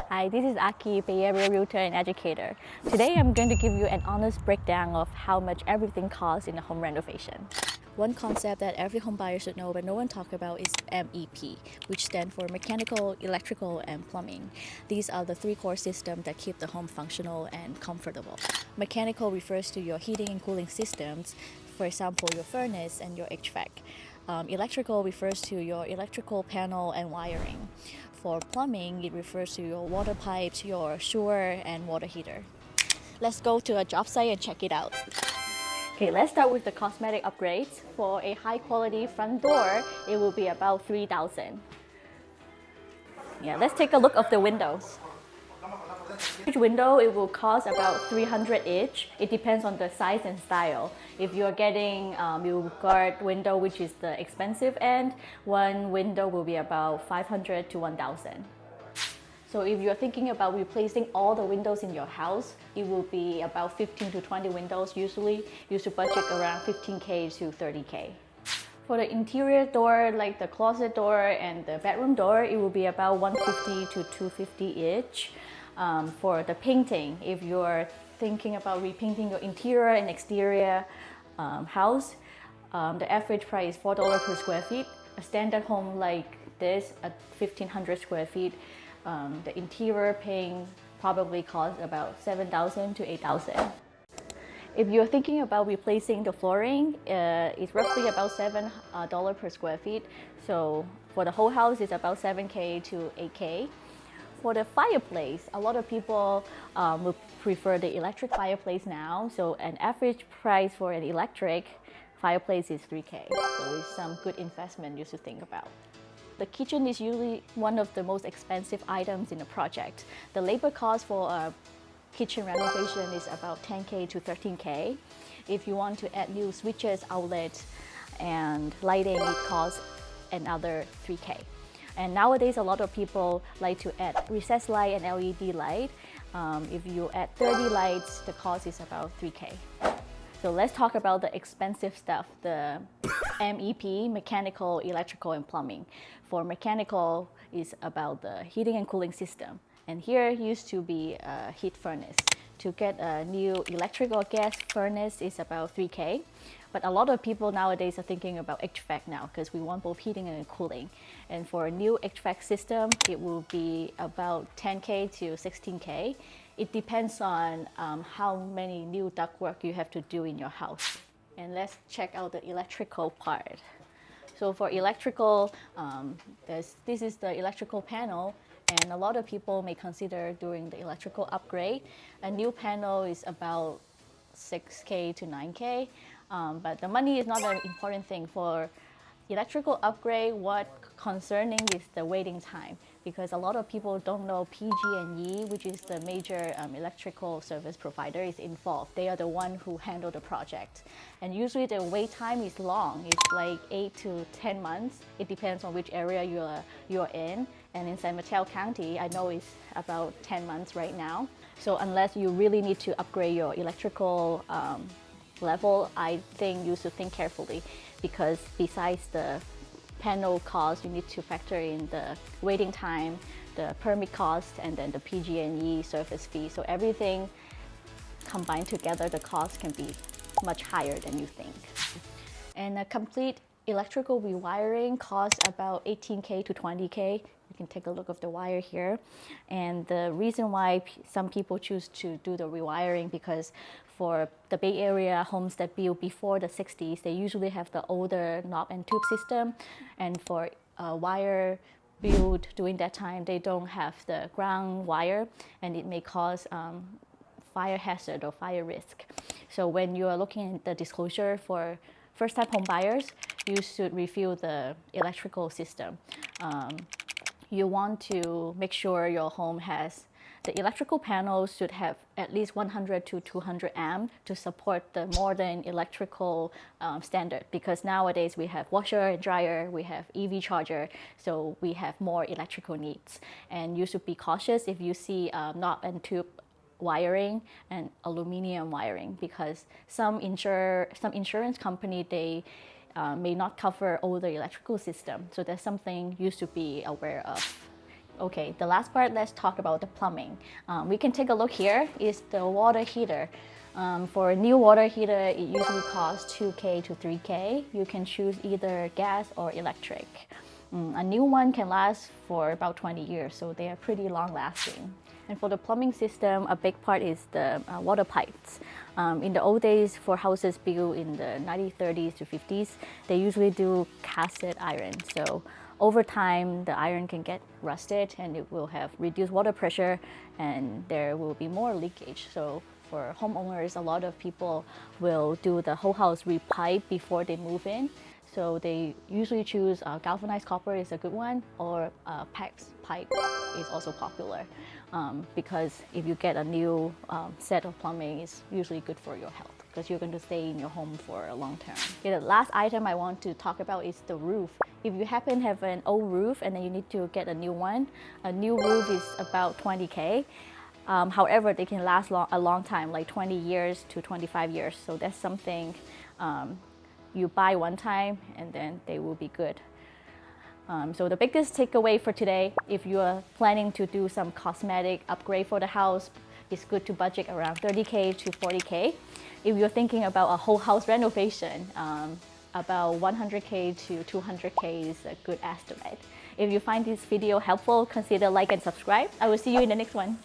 Hi, this is Aki, Bay Area Realtor and Educator. Today I'm going to give you an honest breakdown of how much everything costs in a home renovation. One concept that every home buyer should know but no one talks about is MEP, which stands for mechanical, electrical, and plumbing. These are the three core systems that keep the home functional and comfortable. Mechanical refers to your heating and cooling systems, for example, your furnace and your HVAC. Electrical refers to your electrical panel and wiring. For plumbing, it refers to your water pipes, your shower, and water heater. Let's go to a job site and check it out. Okay, let's start with the cosmetic upgrades. For a high quality front door, it will be about 3,000. Yeah, let's take a look of the windows. Each window, it will cost about 300 each. It depends on the size and style. If you're getting guard window, which is the expensive end, one window will be about 500 to 1,000. So if you're thinking about replacing all the windows in your house, it will be about 15 to 20 windows usually. You should budget around 15K to 30K. For the interior door, like the closet door and the bedroom door, it will be about 150 to 250 each. For the painting, if you're thinking about repainting your interior and exterior house, the average price is $4 per square feet. A standard home like this at 1,500 square feet, the interior paint probably costs about 7,000 to 8,000. If you're thinking about replacing the flooring, it's roughly about $7 per square feet. So for the whole house, it's about 7K to 8K. For the fireplace, a lot of people would prefer the electric fireplace now. So an average price for an electric fireplace is 3K. So it's some good investment you should think about. The kitchen is usually one of the most expensive items in a project. The labor cost for a kitchen renovation is about 10K to 13K. If you want to add new switches, outlets, and lighting, it costs another 3K. And nowadays, a lot of people like to add recessed light and LED light. If you add 30 lights, the cost is about 3K. So let's talk about the expensive stuff, the MEP, mechanical, electrical, and plumbing. For mechanical, is about the heating and cooling system. And here used to be a heat furnace. To get a new electric or gas furnace is about 3K. But a lot of people nowadays are thinking about HVAC now because we want both heating and cooling. And for a new HVAC system, it will be about 10K to 16K. It depends on how many new ductwork you have to do in your house. And let's check out the electrical part. So for electrical, this is the electrical panel. And a lot of people may consider doing the electrical upgrade. A new panel is about 6K to 9K. But the money is not an important thing. For electrical upgrade, what concerning is the waiting time, because a lot of people don't know PG&E, which is the major electrical service provider, is involved. They are the one who handle the project. And usually the wait time is long. It's like 8 to 10 months. It depends on which area you're in. And in San Mateo County, I know it's about 10 months right now. So unless you really need to upgrade your electrical level, I think you should think carefully, because besides the panel cost, you need to factor in the waiting time, the permit cost, and then the PG&E service fee. So everything combined together, the cost can be much higher than you think. And a complete electrical rewiring costs about 18K to 20K. You can take a look of the wire here. And the reason why some people choose to do the rewiring, because for the Bay Area homes that built before the 60s, they usually have the older knob and tube system. And for wire built during that time, they don't have the ground wire, and it may cause fire hazard or fire risk. So when you are looking at the disclosure for first-time home buyers, you should review the electrical system. You want to make sure your home has the electrical panels should have at least 100 to 200 amp to support the modern electrical standard, because nowadays we have washer and dryer, we have EV charger, so we have more electrical needs. And you should be cautious if you see knob and tube wiring and aluminum wiring, because some insurance company, they may not cover all the electrical system. So that's something you should be aware of. Okay, the last part, let's talk about the plumbing. We can take a look here, is the water heater. For a new water heater, it usually costs 2K to 3K. You can choose either gas or electric. A new one can last for about 20 years, so they are pretty long lasting. And for the plumbing system, a big part is the water pipes. In the old days, for houses built in the 1930s to 50s, they usually do cast iron. So over time, the iron can get rusted and it will have reduced water pressure and there will be more leakage. So for homeowners, a lot of people will do the whole house repipe before they move in. So they usually choose galvanized copper is a good one, or PEX pipe is also popular because if you get a new set of plumbing, it's usually good for your health because you're going to stay in your home for a long term. Okay, the last item I want to talk about is the roof. If you happen to have an old roof and then you need to get a new one, a new roof is about 20K. However, they can last a long time, like 20 years to 25 years. So that's something you buy one time and then they will be good. So the biggest takeaway for today, if you are planning to do some cosmetic upgrade for the house, it's good to budget around 30K to 40K. If you're thinking about a whole house renovation, about 100K to 200K is a good estimate. If you find this video helpful, consider like and subscribe. I will see you in the next one.